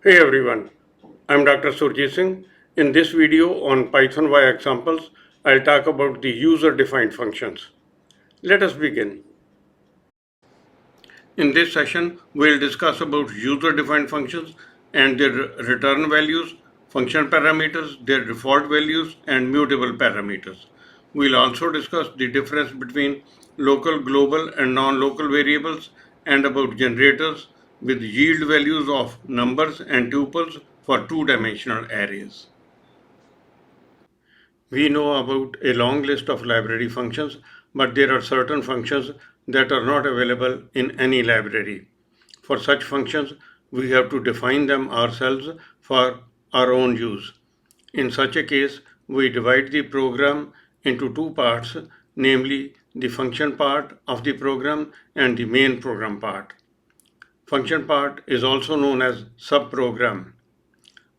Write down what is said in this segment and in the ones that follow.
Hey everyone, I'm Dr. Surjit Singh. In this video on Python via examples, I'll talk about the user-defined functions. Let us begin. In this session, we'll discuss about user-defined functions and their return values, function parameters, their default values, and mutable parameters. We'll also discuss the difference between local, global, and non-local variables and about generators with yield values of numbers and tuples for two-dimensional arrays. We know about a long list of library functions, but there are certain functions that are not available in any library. For such functions, we have to define them ourselves for our own use. In such a case, we divide the program into two parts, namely the function part of the program and the main program part. Function part is also known as subprogram.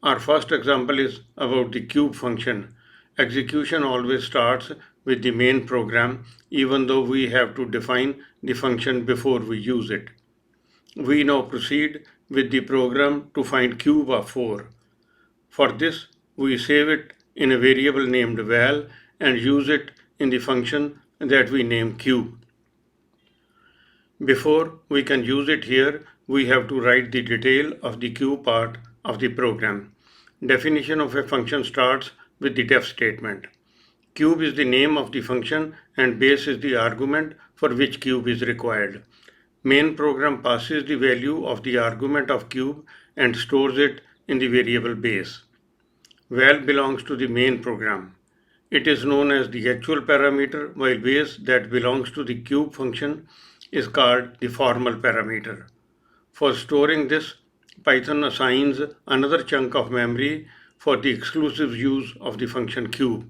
Our first example is about the cube function. Execution always starts with the main program, even though we have to define the function before we use it. We now proceed with the program to find cube of 4. For this, we save it in a variable named val and use it in the function that we name cube. Before we can use it here, we have to write the detail of the cube part of the program. Definition of a function starts with the def statement. Cube is the name of the function and base is the argument for which cube is required. Main program passes the value of the argument of cube and stores it in the variable base. Val belongs to the main program. It is known as the actual parameter, while base that belongs to the cube function is called the formal parameter. For storing this, Python assigns another chunk of memory for the exclusive use of the function cube.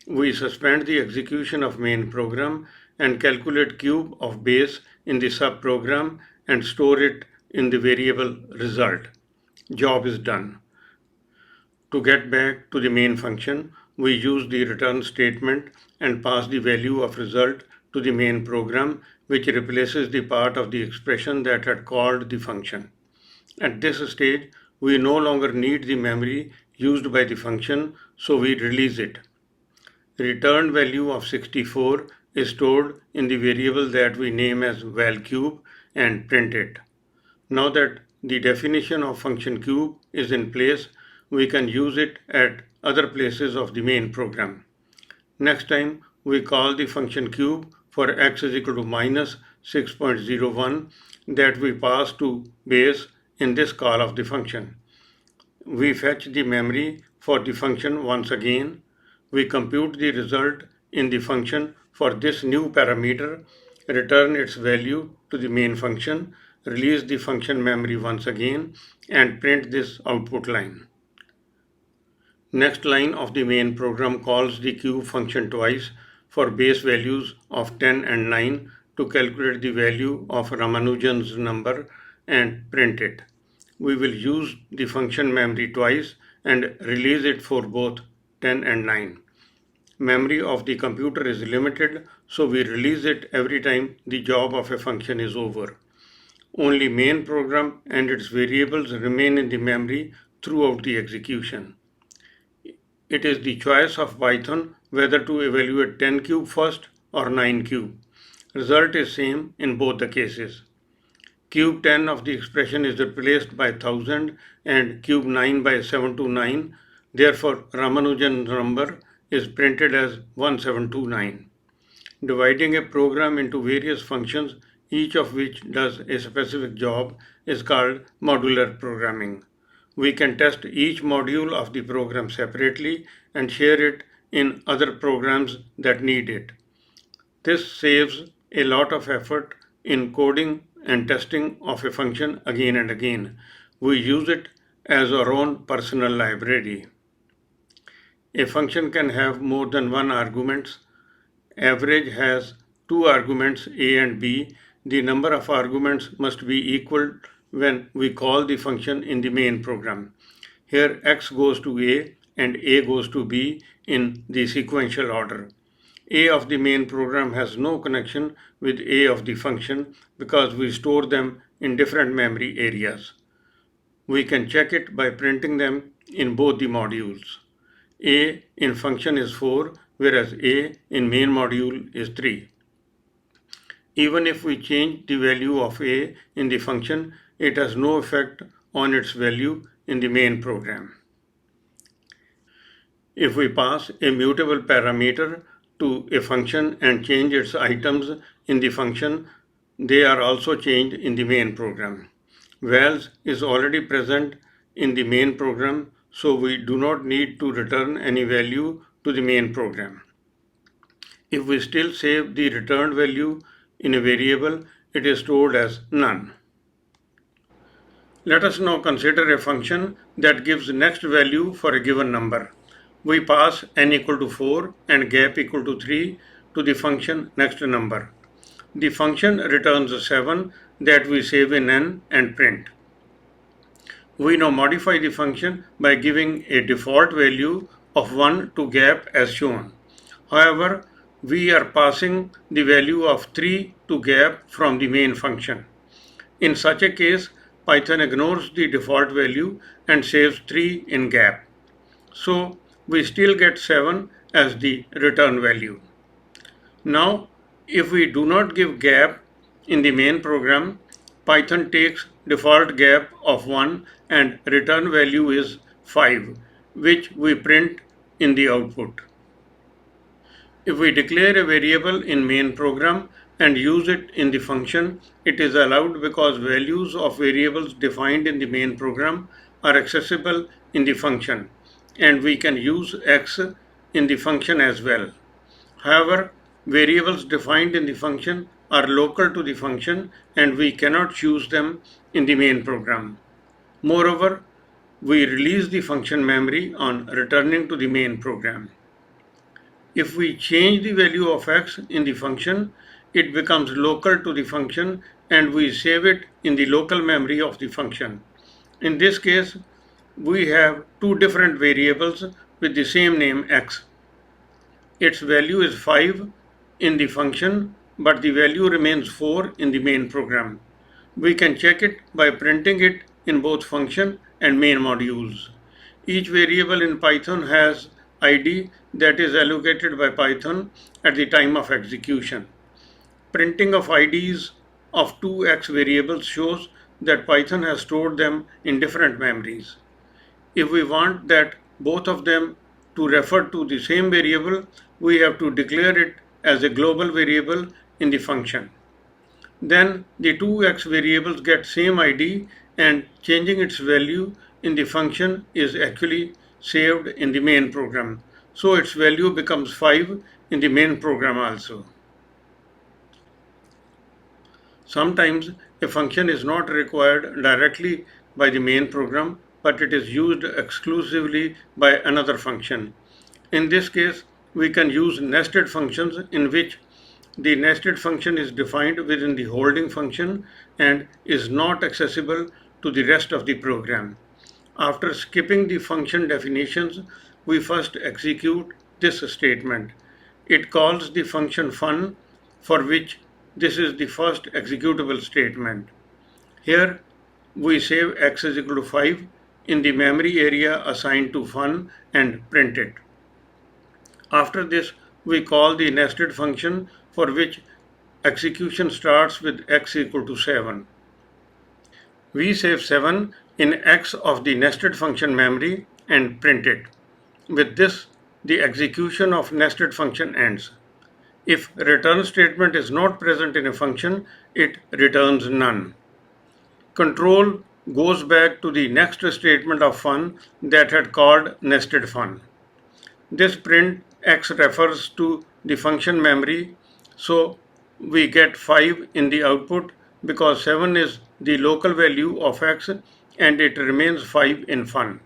We suspend the execution of main program and calculate cube of base in the subprogram and store it in the variable result. Job is done. To get back to the main function, we use the return statement and pass the value of result to the main program, which replaces the part of the expression that had called the function. At this stage, we no longer need the memory used by the function, so we release it. The returned value of 64 is stored in the variable that we name as valcube and print it. Now that the definition of function cube is in place, we can use it at other places of the main program. Next time, we call the function cube for x is equal to minus 6.01 that we pass to base in this call of the function. We fetch the memory for the function once again. We compute the result in the function for this new parameter, return its value to the main function, release the function memory once again, and print this output line. Next line of the main program calls the cube function twice for base values of 10 and 9 to calculate the value of Ramanujan's number and print it. We will use the function memory twice and release it for both 10 and 9. Memory of the computer is limited, so we release it every time the job of a function is over. Only main program and its variables remain in the memory throughout the execution. It is the choice of Python whether to evaluate 10 cube first or 9 cube. Result is same in both the cases. Cube 10 of the expression is replaced by 1000 and cube 9 by 729. Therefore, Ramanujan's number is printed as 1729. Dividing a program into various functions, each of which does a specific job, is called modular programming. We can test each module of the program separately and share it in other programs that need it. This saves a lot of effort in coding and testing of a function again and again. We use it as our own personal library. A function can have more than one arguments. Average has two arguments a and b. The number of arguments must be equal when we call the function in the main program. Here x goes to a and a goes to b in the sequential order. A of the main program has no connection with a of the function because we store them in different memory areas. We can check it by printing them in both the modules. A in function is 4, whereas A in main module is 3. Even if we change the value of A in the function, it has no effect on its value in the main program. If we pass a mutable parameter to a function and change its items in the function, they are also changed in the main program. Vals is already present in the main program, so we do not need to return any value to the main program. If we still save the returned value in a variable, it is stored as none. Let us now consider a function that gives next value for a given number. We pass n equal to 4 and gap equal to 3 to the function next number. The function returns 7 that we save in n and print. We now modify the function by giving a default value of 1 to gap as shown. However, we are passing the value of 3 to gap from the main function. In such a case, Python ignores the default value and saves 3 in gap. So we still get 7 as the return value. Now, if we do not give gap in the main program, Python takes default gap of 1 and return value is 5, which we print in the output. If we declare a variable in main program and use it in the function, it is allowed because values of variables defined in the main program are accessible in the function, and we can use x in the function as well. However, variables defined in the function are local to the function and we cannot choose them in the main program. Moreover, we release the function memory on returning to the main program. If we change the value of x in the function, it becomes local to the function and we save it in the local memory of the function. In this case, we have two different variables with the same name x. Its value is 5 in the function, but the value remains 4 in the main program. We can check it by printing it in both function and main modules. Each variable in Python has ID that is allocated by Python at the time of execution. Printing of IDs of two x variables shows that Python has stored them in different memories. If we want that both of them to refer to the same variable, we have to declare it as a global variable in the function. Then the two x variables get same ID and changing its value in the function is actually saved in the main program. So its value becomes 5 in the main program also. Sometimes a function is not required directly by the main program, but it is used exclusively by another function. In this case, we can use nested functions in which the nested function is defined within the holding function and is not accessible to the rest of the program. After skipping the function definitions, we first execute this statement. It calls the function fun, for which this is the first executable statement. Here we save x is equal to 5 in the memory area assigned to fun and print it. After this, we call the nested function for which execution starts with x equal to 7. We save 7 in x of the nested function memory and print it. With this, the execution of nested function ends. If return statement is not present in a function, it returns none. Control goes back to the next statement of fun that had called nested fun. This print x refers to the function memory, so we get 5 in the output because 7 is the local value of x and it remains 5 in fun.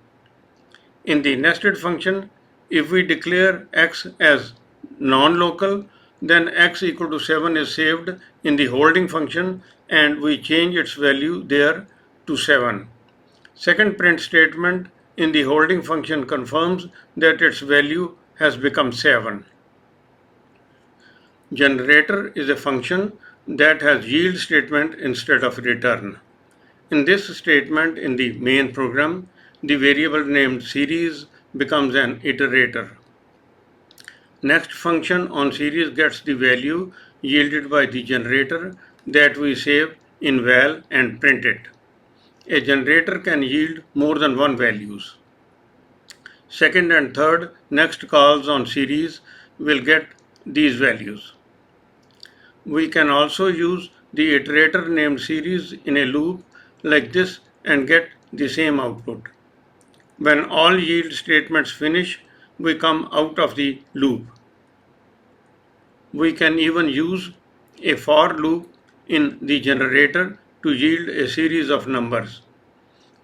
In the nested function, if we declare x as non-local, then x equal to 7 is saved in the holding function and we change its value there to 7. Second print statement in the holding function confirms that its value has become 7. Generator is a function that has yield statement instead of return. In this statement in the main program, the variable named series becomes an iterator. Next function on series gets the value yielded by the generator that we save in val and print it. A generator can yield more than one values. Second and third next calls on series will get these values. We can also use the iterator named series in a loop like this and get the same output. When all yield statements finish, we come out of the loop. We can even use a for loop in the generator to yield a series of numbers.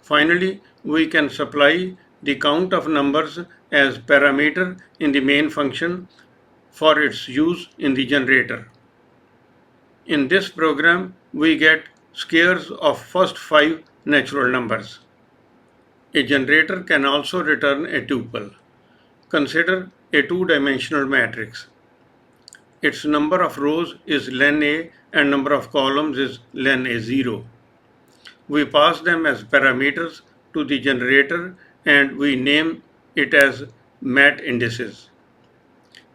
Finally, we can supply the count of numbers as parameter in the main function for its use in the generator. In this program, we get squares of first 5 natural numbers. A generator can also return a tuple. Consider a two-dimensional matrix. Its number of rows is len A and number of columns is len A0. We pass them as parameters to the generator and we name it as mat indices.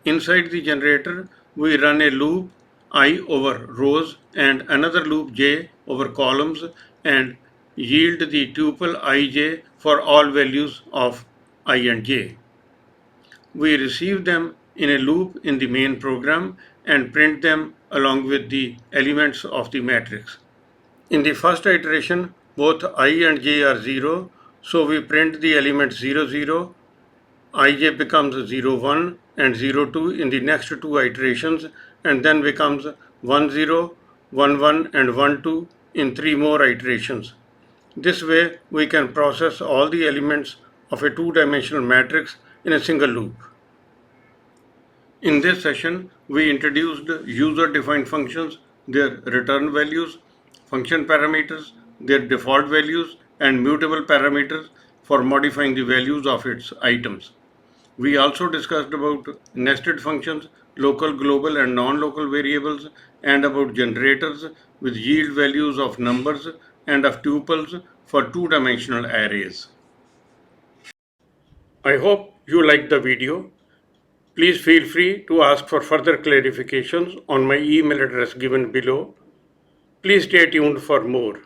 Inside the generator, we run a loop I over rows and another loop j over columns and yield the tuple ij for all values of I and j. We receive them in a loop in the main program and print them along with the elements of the matrix. In the first iteration, both I and j are 0, so we print the element 0, 0. Ij becomes 0, 1 and 0, 2 in the next two iterations and then becomes 1, 0, 1, 1 and 1, 2 in three more iterations. This way, we can process all the elements of a two-dimensional matrix in a single loop. In this session, we introduced user-defined functions, their return values, function parameters, their default values, and mutable parameters for modifying the values of its items. We also discussed about nested functions, local, global, and non-local variables, and about generators with yield values of numbers and of tuples for two-dimensional arrays. I hope you liked the video. Please feel free to ask for further clarifications on my email address given below. Please stay tuned for more.